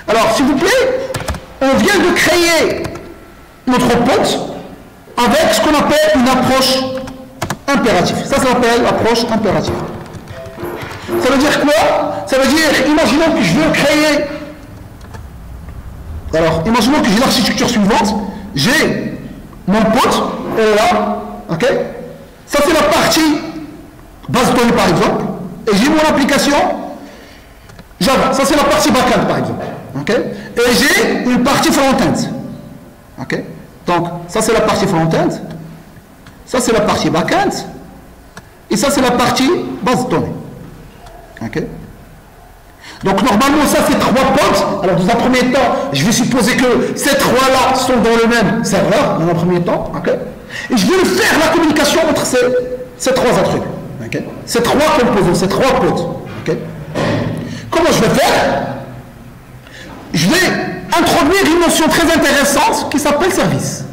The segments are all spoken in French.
Alors, s'il vous plaît, on vient de créer notre pod avec ce qu'on appelle une approche impérative. Ça s'appelle l'approche impérative. Ça veut dire quoi? Ça veut dire, imaginons que je veux créer... Alors, imaginons que j'ai l'architecture suivante. J'ai mon pod, elle est là, ok? Ça c'est la partie base de données par exemple. Et j'ai mon application Java. Ça c'est la partie backend par exemple. Ok? Et j'ai une partie front-end. Ok? Donc, ça c'est la partie front-end. Ça c'est la partie backend. Et ça c'est la partie base de données. Ok? Donc normalement ça c'est trois pods. Alors dans un premier temps, je vais supposer que ces trois-là sont dans le même serveur, dans un premier temps. Ok? Et je vais faire la communication entre ces trois attributs. Okay? Ces trois composants, ces trois pods. Okay? Comment je vais faire? Je vais introduire une notion très intéressante qui s'appelle service.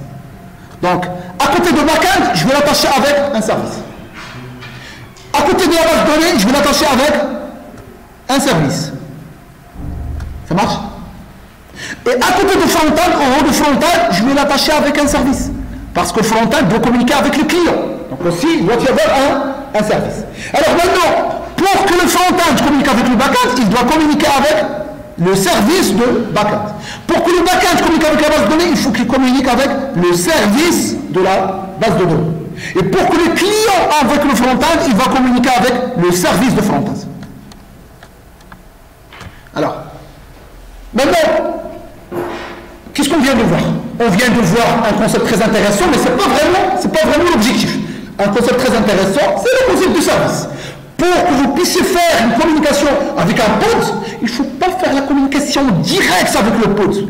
Donc, à côté de backend, je vais l'attacher avec un service. À côté de la base de données, je vais l'attacher avec un service. Ça marche? Et à côté de frontal, en haut de frontal, je vais l'attacher avec un service. Parce que frontal doit communiquer avec le client. Donc aussi, il doit y avoir un service. Alors maintenant, pour que le front-end communique avec le back-end, il doit communiquer avec le service de back-end. Pour que le back-end communique avec la base de données, il faut qu'il communique avec le service de la base de données. Et pour que le client avec le front-end, il va communiquer avec le service de front-end. Alors, maintenant, qu'est-ce qu'on vient de voir? On vient de voir un concept très intéressant, mais ce n'est pas vraiment l'objectif. Un concept très intéressant, c'est le concept du service. Pour que vous puissiez faire une communication avec un pod, il ne faut pas faire la communication directe avec le pod.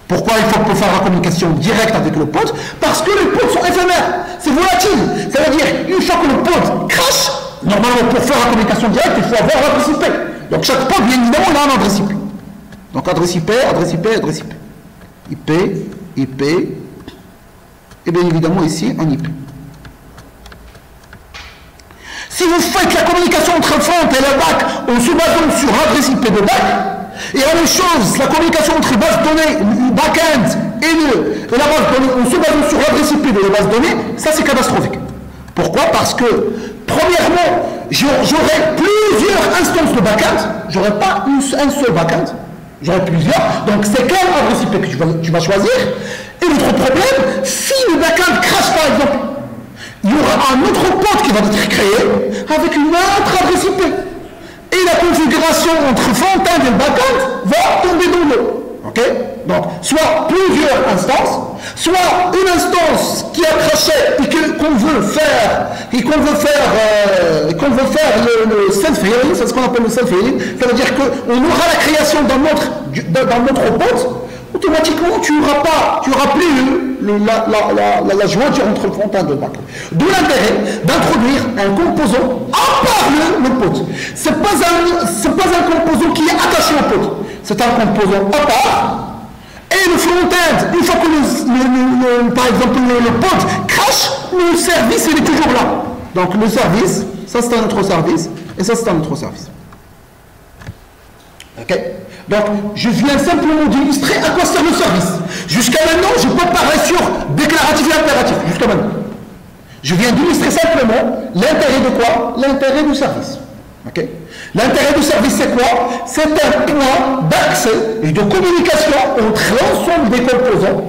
Pourquoi il faut pas faire la communication directe avec le pod? Parce que les pods sont éphémères, c'est volatile. Ça veut dire, une fois que le pod crache, normalement pour faire la communication directe, il faut avoir l'adresse IP. Donc chaque pod, bien évidemment, il a un adresse IP. Donc adresse IP, adresse IP, adresse IP. IP, IP, et bien évidemment ici un IP. Si vous faites la communication entre front et le back en se basant sur l'adresse IP de back, et la même chose, la communication entre base de données, le back-end et la base de données en se basant sur l'adresse IP de la base de données, ça c'est catastrophique. Pourquoi? Parce que, premièrement, j'aurai plusieurs instances de back-end, j'aurai pas un seul back-end, j'aurai plusieurs, donc c'est quelle adresse IP que tu vas choisir. Et l'autre problème, si le back-end crache par exemple, il y aura un autre pod qui va être créé avec une autre adresse IP. Et la configuration entre front-end et le back-end va tomber dans l'eau. Ok? Donc, soit plusieurs instances, soit une instance qui a craché et qu'on veut faire, le self-healing, c'est ce qu'on appelle le self-healing. Ça veut dire qu'on aura la création d'un autre pod. Automatiquement, tu n'auras plus la jointure entre le front-end et le back-end. D'où l'intérêt d'introduire un composant à part le pod. Ce n'est pas un composant qui est attaché au pod. C'est un composant à part. Et le front-end, une fois que par exemple le pod crache, le service il est toujours là. Donc le service, ça c'est un autre service, et ça c'est un autre service. Ok? Donc, je viens simplement d'illustrer à quoi sert le service. Jusqu'à maintenant, je peux parler sur déclaratif et impératif. Jusqu'à maintenant. Je viens d'illustrer simplement l'intérêt de quoi? L'intérêt du service. Okay? L'intérêt du service, c'est quoi? C'est un point d'accès et de communication entre l'ensemble des composants.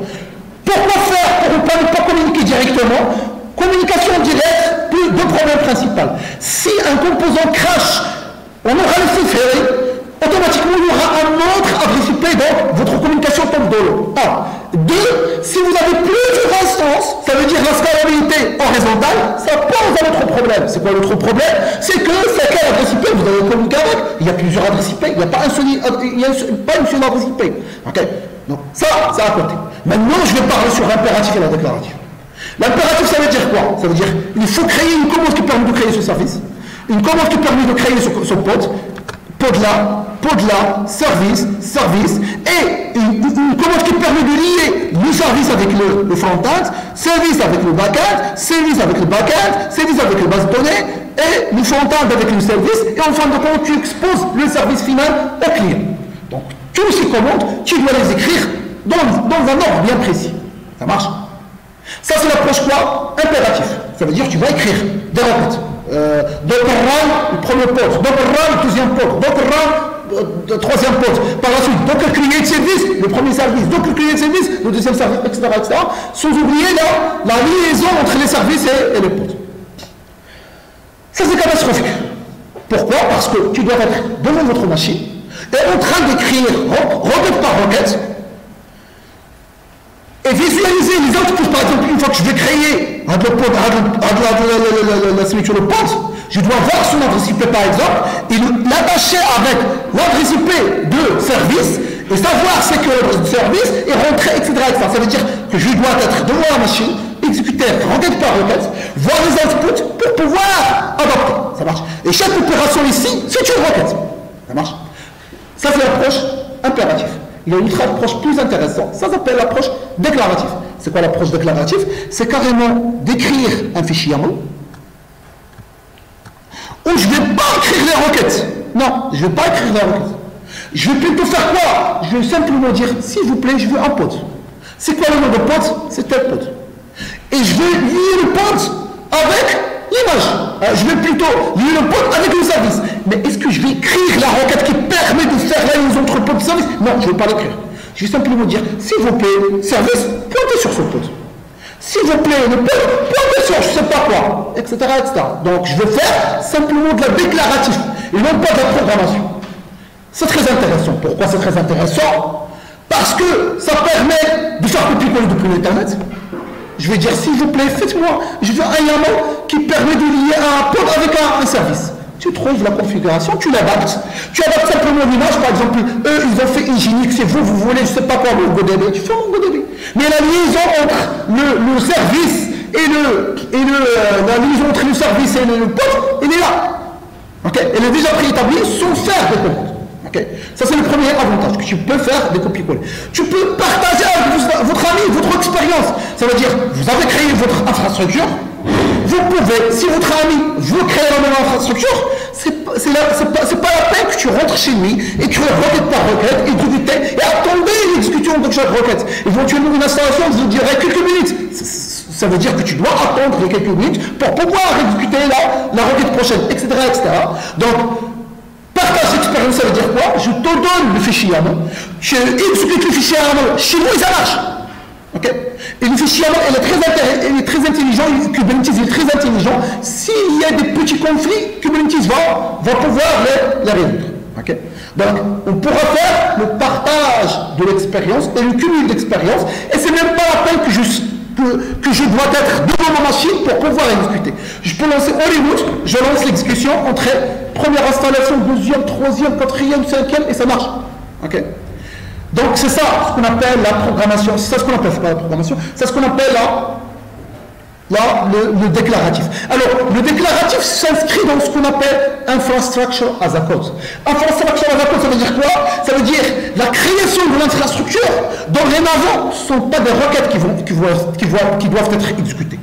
Pourquoi faire pour ne pas communiquer directement? Communication directe, plus deux problèmes principaux. Si un composant crash, on aura le self-healing. Automatiquement, il y aura un autre adresse IP, donc votre communication tombe de l'eau. 1. 2. Si vous avez plusieurs instances, ça veut dire la scalabilité horizontale, ça pose un autre problème. C'est quoi l'autre problème? C'est que c'est quelle adresse IP vous allez communiquer avec? Il y a plusieurs adresses IP, il n'y a pas une seule adresse IP. Okay? Donc ça, c'est à côté. Maintenant, je vais parler sur l'impératif et la déclarative. L'impératif, ça veut dire quoi? Ça veut dire il faut créer une commande qui permet de créer ce service, une commande qui permet de créer ce pod là, service, et une commande qui permet de lier le service avec le front-end, service avec le back-end, service avec le back-end, service avec les bases de données, et le front-end avec le service, et en fin de compte, tu exposes le service final au client. Donc, tout aussi commandes, tu dois les écrire dans un ordre bien précis. Ça marche? Ça, c'est l'approche quoi? Impératif. Ça veut dire que tu vas écrire des requêtes. Docker run, le premier pote. Docker run, le deuxième pote. Docker run, le troisième pote. Par la suite, Docker create service, le premier service. Docker create service, le deuxième service, etc. etc. Sans oublier la liaison entre les services et les potes. Ça, c'est catastrophique. Pourquoi? Parce que tu dois être devant votre machine et en train d'écrire requête par requête et visualiser les outputs. Par exemple, une fois que je vais créer la sélection de pote, je dois voir son adresse IP par exemple et l'attacher avec l'adresse IP de service et savoir c'est que l'adresse de service et rentrer, etc., etc. Ça veut dire que je dois être devant la machine, exécuter requête par requête, voir les outputs pour pouvoir adapter. Ça marche. Et chaque opération ici, c'est une requête. Ça marche. Ça, c'est l'approche impérative. Il y a une autre approche plus intéressante. Ça s'appelle l'approche déclarative. C'est quoi l'approche déclarative? C'est carrément d'écrire un fichier YAML où je ne vais pas écrire les requêtes. Non, je ne vais pas écrire les requêtes. Je vais plutôt faire quoi? Je vais simplement dire, s'il vous plaît, je veux un pote. C'est quoi le nom de pote? C'est tel pote. Et je vais lier le pote avec l'image. Je vais plutôt lier le pote avec le service. Mais est-ce que je vais écrire la requête qui permet de faire la liaison entre pote et service? Non, je ne vais pas l'écrire. Je vais simplement dire, s'il vous plaît, service, pointez sur ce pote. S'il vous plaît, le pote, pointez sur je ne sais pas quoi, etc., etc. Donc je vais faire simplement de la déclarative et non pas de la programmation. C'est très intéressant. Pourquoi c'est très intéressant? Parce que ça permet de faire copier-coller depuis l'Internet. Je vais dire, s'il vous plaît, faites-moi, je veux un YAML qui permet de lier un pote avec un service. Tu trouves la configuration, tu l'adaptes. Tu adaptes simplement l'image, par exemple, eux, ils ont fait Nginx, et vous voulez, je ne sais pas quoi, MongoDB, tu fais MongoDB. Mais la liaison entre le service et la liaison entre le service et le pote, elle est là. Okay? Elle est déjà préétablie sans faire des commandes. Okay? Ça, c'est le premier avantage, que tu peux faire des copier-coller. Tu peux partager avec votre ami votre expérience. Ça veut dire, vous avez créé votre infrastructure, vous pouvez, si votre ami veut créer la même infrastructure, c'est pas la peine que tu rentres chez lui, écrire requête par requête, exécuter, et attendez l'exécution de chaque requête. Éventuellement, une installation vous dirait quelques minutes. Ça veut dire que tu dois attendre quelques minutes pour pouvoir exécuter la requête prochaine, etc., etc. Donc, partage d'expérience, ça veut dire quoi? Je te donne le fichier YAML, tu exécutes le fichier YAML, chez vous, ça marche. Okay? Et le fichier YAML, il est très intelligent, Kubernetes est très intelligent. S'il y a des petits conflits, Kubernetes va pouvoir les résoudre. Okay? Donc, on pourra faire le partage de l'expérience et le cumul d'expérience, et c'est même pas la peine que je dois être devant ma machine pour pouvoir exécuter. Je peux lancer en remote, je lance l'exécution entre première installation, deuxième, troisième, quatrième, cinquième, et ça marche. Okay? Donc c'est ça ce qu'on appelle la programmation, c'est ça ce qu'on appelle pas la programmation, c'est ce qu'on appelle le déclaratif. Alors le déclaratif s'inscrit dans ce qu'on appelle infrastructure as a code. Infrastructure as a code, ça veut dire quoi? Ça veut dire la création de l'infrastructure dont les navaux ne sont pas des requêtes qui doivent être exécutées.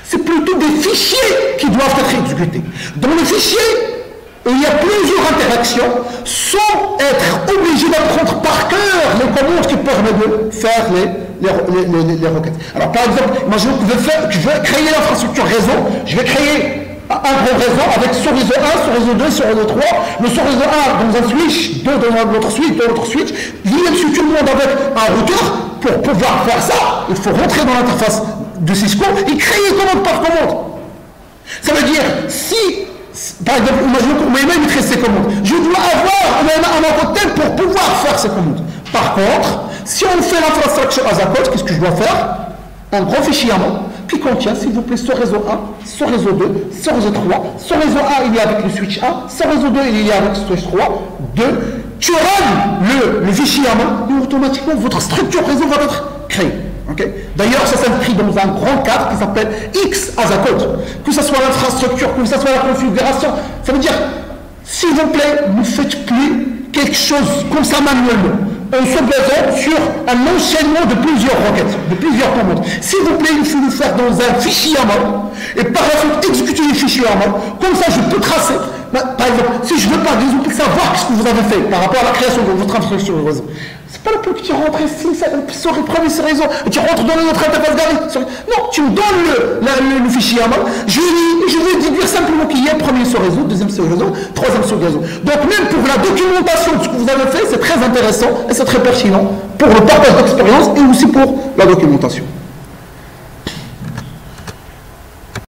C'est plutôt des fichiers qui doivent être exécutés. Dans le fichier, il y a plusieurs interactions sans être obligé d'apprendre par cœur les commandes qui permettent de faire les requêtes. Alors par exemple, imaginons que je veux créer l'infrastructure réseau, je vais créer un gros réseau avec sur réseau 1, sur réseau 2, sur réseau 3, le sur réseau 1 dans un switch, 2 dans l'autre switch, lier dessus tout le monde avec un routeur. Pour pouvoir faire ça, il faut rentrer dans l'interface de Cisco et créer commande par commande. Ça veut dire, si par exemple, imaginons qu'on maîtrise ces commandes. Je dois avoir un hôtel pour pouvoir faire ces commandes. Par contre, si on fait l'infrastructure as a code, qu'est-ce que je dois faire? Un gros fichier YAML qui contient, s'il vous plaît, sur réseau 1, sur réseau 2, sur réseau 3. Sur réseau 1, il y a avec le switch 1. Sur réseau 2, il y a avec le switch 3. 2. Tu runs le fichier YAML et automatiquement, votre structure réseau va être créée. Okay? D'ailleurs, ça s'inscrit dans un grand cadre qui s'appelle X as a code. Que ce soit l'infrastructure, que ce soit la configuration, ça veut dire, s'il vous plaît, ne faites plus quelque chose comme ça manuellement. On se base sur un enchaînement de plusieurs requêtes, de plusieurs commandes. S'il vous plaît, il faut le faire dans un fichier YAML et par la suite exécuter les fichiers YAML. Comme ça, je peux tracer Par exemple, si je veux par exemple savoir ce que vous avez fait par rapport à la création de votre infrastructure de réseau, c'est pas le peu que tu rentres ici, sur le premier réseau, et tu rentres dans notre interface graphique. Non, tu me donnes le fichier à moi, je lis, et je vais dire simplement qu'il y a premier sur réseau, deuxième sur réseau, troisième sur réseau. Donc même pour la documentation de ce que vous avez fait, c'est très intéressant et c'est très pertinent pour le partage d'expérience et aussi pour la documentation.